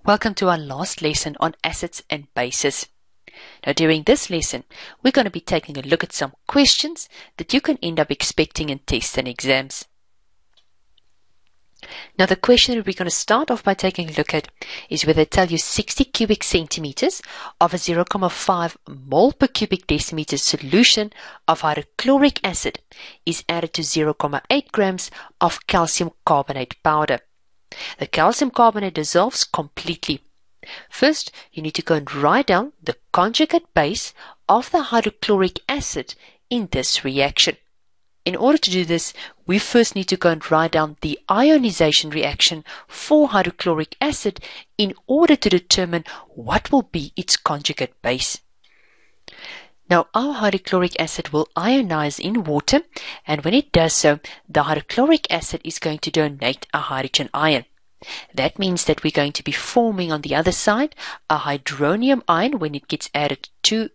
Welcome to our last lesson on acids and bases. Now during this lesson, we're going to be taking a look at some questions that you can end up expecting in tests and exams. Now the question that we're going to start off by taking a look at is where they tell you 60 cubic centimeters of a 0.5 mole per cubic decimeter solution of hydrochloric acid is added to 0.8 grams of calcium carbonate powder. The calcium carbonate dissolves completely. First, you need to go and write down the conjugate base of the hydrochloric acid in this reaction. In order to do this, we first need to go and write down the ionization reaction for hydrochloric acid in order to determine what will be its conjugate base. Now, our hydrochloric acid will ionize in water, and when it does so, the hydrochloric acid is going to donate a hydrogen ion. That means that we're going to be forming on the other side a hydronium ion when it gets added to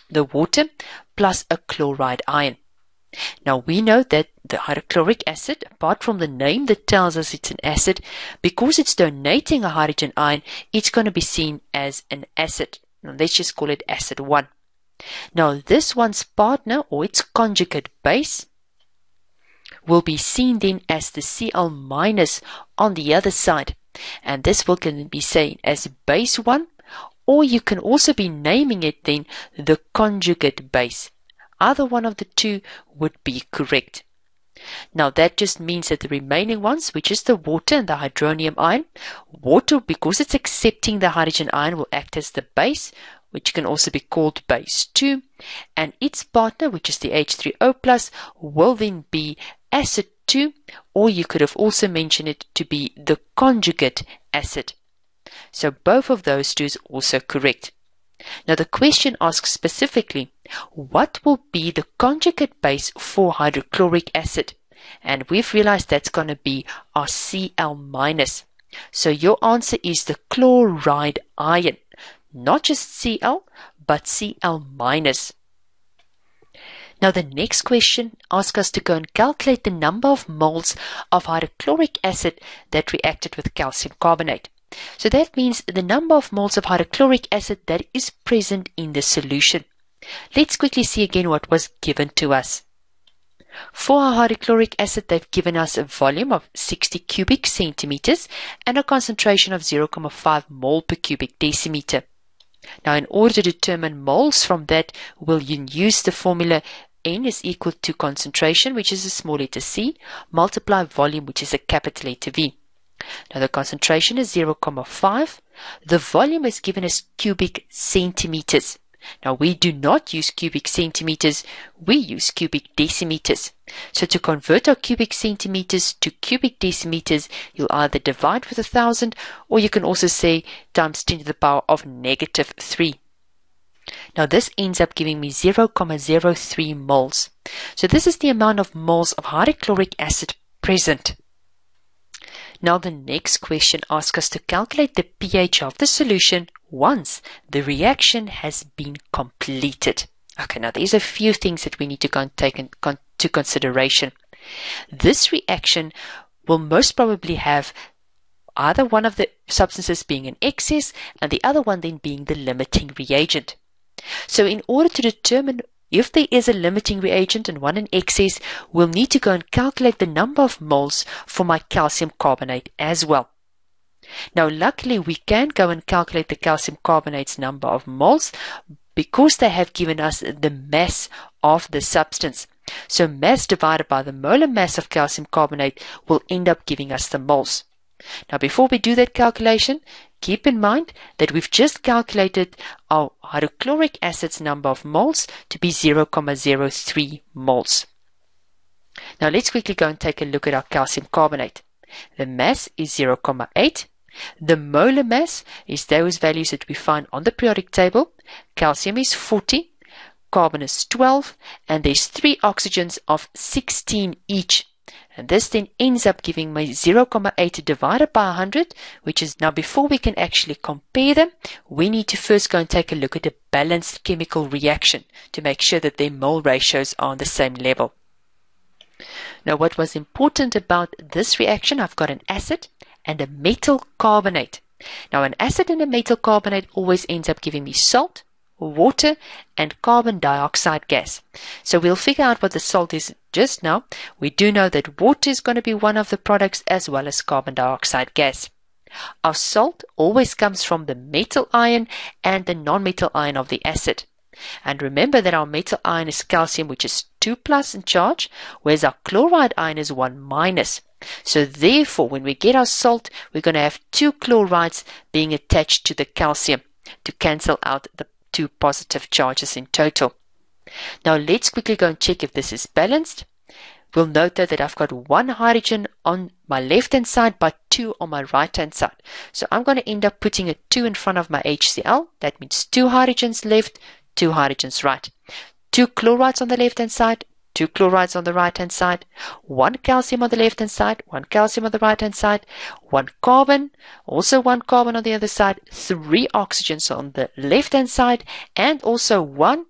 the water, plus a chloride ion. Now, we know that the hydrochloric acid, apart from the name that tells us it's an acid, because it's donating a hydrogen ion, it's going to be seen as an acid. Now, let's just call it acid 1. Now, this one's partner, or its conjugate base, will be seen then as the Cl- on the other side. And this will can be seen as base 1, or you can also be naming it then the conjugate base. Either one of the two would be correct. Now, that just means that the remaining ones, which is the water and the hydronium ion, water, because it's accepting the hydrogen ion, will act as the base, which can also be called base 2, and its partner, which is the H3O+, will then be acid 2, or you could have also mentioned it to be the conjugate acid. So both of those two is also correct. Now the question asks specifically, what will be the conjugate base for hydrochloric acid? And we've realized that's going to be our Cl-. So your answer is the chloride ion. Not just Cl, but Cl-. Now the next question asks us to go and calculate the number of moles of hydrochloric acid that reacted with calcium carbonate. So that means the number of moles of hydrochloric acid that is present in the solution. Let's quickly see again what was given to us. For our hydrochloric acid, they've given us a volume of 60 cubic centimeters and a concentration of 0.5 mole per cubic decimeter. Now, in order to determine moles from that, we'll use the formula N is equal to concentration, which is a small letter c, multiply volume, which is a capital letter V. Now, the concentration is 0.5. The volume is given as cubic centimeters. Now, we do not use cubic centimeters, we use cubic decimeters. So to convert our cubic centimeters to cubic decimeters, you'll either divide with 1,000, or you can also say times 10 to the power of -3. Now, this ends up giving me 0.03 moles. So this is the amount of moles of hydrochloric acid present. Now, the next question asks us to calculate the pH of the solution once the reaction has been completed. Okay, now there's a few things that we need to go and take into consideration. This reaction will most probably have either one of the substances being in excess and the other one then being the limiting reagent. So in order to determine if there is a limiting reagent and one in excess, we'll need to go and calculate the number of moles for my calcium carbonate as well. Now, luckily, we can go and calculate the calcium carbonate's number of moles because they have given us the mass of the substance. So mass divided by the molar mass of calcium carbonate will end up giving us the moles. Now, before we do that calculation, keep in mind that we've just calculated our hydrochloric acid's number of moles to be 0.03 moles. Now, let's quickly go and take a look at our calcium carbonate. The mass is 0.8. The molar mass is those values that we find on the periodic table. Calcium is 40, carbon is 12, and there's 3 oxygens of 16 each. And this then ends up giving me 0.8 divided by 100, which is now before we can actually compare them, we need to first go and take a look at a balanced chemical reaction to make sure that their mole ratios are on the same level. Now, what was important about this reaction, I've got an acid and a metal carbonate. Now an acid and a metal carbonate always ends up giving me salt, water, and carbon dioxide gas. So we'll figure out what the salt is just now. We do know that water is going to be one of the products as well as carbon dioxide gas. Our salt always comes from the metal ion and the non-metal ion of the acid. And remember that our metal ion is calcium, which is 2+ in charge, whereas our chloride ion is 1-. So therefore, when we get our salt, we're going to have 2 chlorides being attached to the calcium to cancel out the 2 positive charges in total. Now let's quickly go and check if this is balanced. We'll note that I've got 1 hydrogen on my left-hand side but 2 on my right-hand side. So I'm going to end up putting a 2 in front of my HCl. That means 2 hydrogens left, 2 hydrogens right. 2 chlorides on the left-hand side, 2 chlorides on the right-hand side, 1 calcium on the left-hand side, 1 calcium on the right-hand side, 1 carbon, also 1 carbon on the other side, 3 oxygens on the left-hand side, and also 1,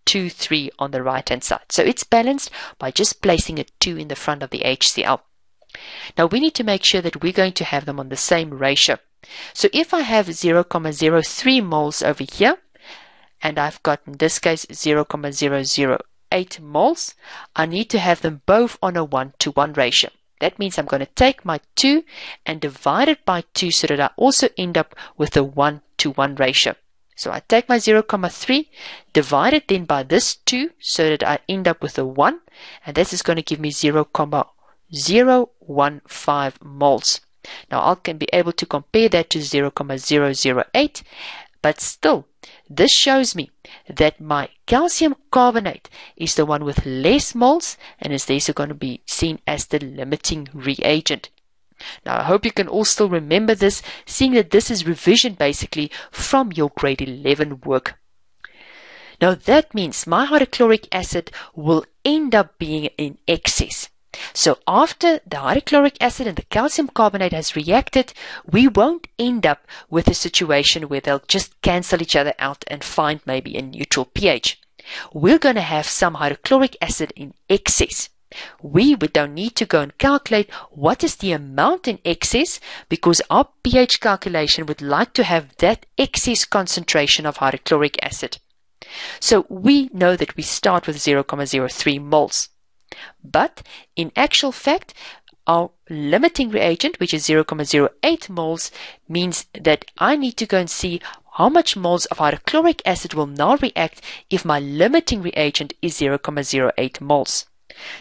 2, 3 on the right-hand side. So it's balanced by just placing a 2 in the front of the HCl. Now we need to make sure that we're going to have them on the same ratio. So if I have 0.03 moles over here, and I've got in this case 0.008 moles, I need to have them both on a 1-to-1 ratio. That means I'm going to take my 2 and divide it by 2 so that I also end up with a 1-to-1 ratio. So I take my 0.3, divide it then by this 2 so that I end up with a 1, and this is going to give me 0.015 moles. Now I can be able to compare that to 0.008, but still, this shows me that my calcium carbonate is the one with less moles and is therefore going to be seen as the limiting reagent. Now I hope you can all still remember this, seeing that this is revision basically from your grade 11 work. Now that means my hydrochloric acid will end up being in excess. So after the hydrochloric acid and the calcium carbonate has reacted, we won't end up with a situation where they'll just cancel each other out and find maybe a neutral pH. We're going to have some hydrochloric acid in excess. We don't need to go and calculate what is the amount in excess because our pH calculation would like to have that excess concentration of hydrochloric acid. So we know that we start with 0.03 moles. But in actual fact, our limiting reagent, which is 0.08 moles, means that I need to go and see how much moles of hydrochloric acid will now react if my limiting reagent is 0.08 moles.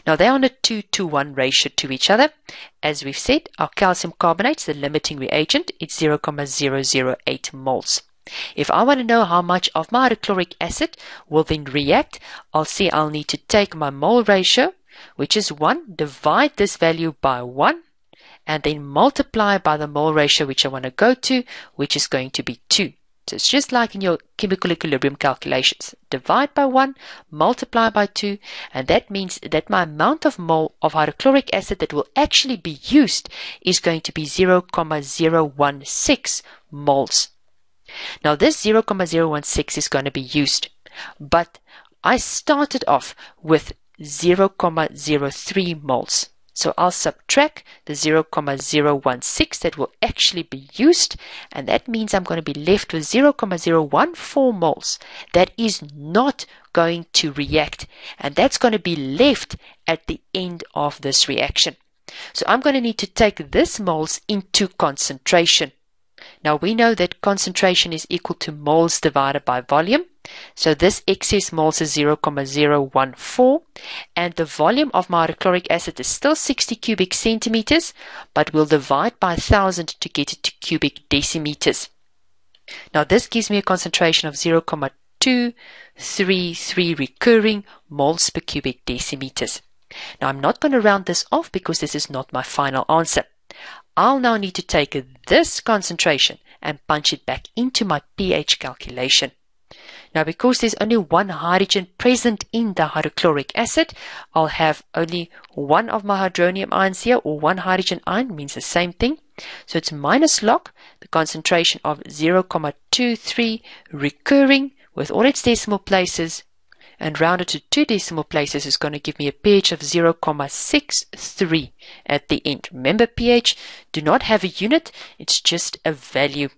Now they're on a 2-to-1 ratio to each other. As we've said, our calcium carbonate, the limiting reagent, it's 0.008 moles. If I want to know how much of my hydrochloric acid will then react, I'll need to take my mole ratio, which is 1, divide this value by 1, and then multiply by the mole ratio which I want to go to, which is going to be 2. So it's just like in your chemical equilibrium calculations. Divide by 1, multiply by 2, and that means that my amount of mole of hydrochloric acid that will actually be used is going to be 0.016 moles. Now this 0.016 is going to be used, but I started off with 0.03 moles. So I'll subtract the 0.016 that will actually be used, and that means I'm going to be left with 0.014 moles that is not going to react, and that's going to be left at the end of this reaction. So I'm going to need to take this moles into concentration. Now we know that concentration is equal to moles divided by volume. So this excess moles is 0.014, and the volume of my hydrochloric acid is still 60 cubic centimeters, but we'll divide by 1,000 to get it to cubic decimeters. Now this gives me a concentration of 0.233 recurring moles per cubic decimeters. Now I'm not going to round this off because this is not my final answer. I'll now need to take this concentration and punch it back into my pH calculation. Now, because there's only one hydrogen present in the hydrochloric acid, I'll have only one of my hydronium ions here, or one hydrogen ion, means the same thing. So it's minus log, the concentration of 0.23 recurring with all its decimal places, and rounded to 2 decimal places is going to give me a pH of 0.63 at the end. Remember, pH do not have a unit, it's just a value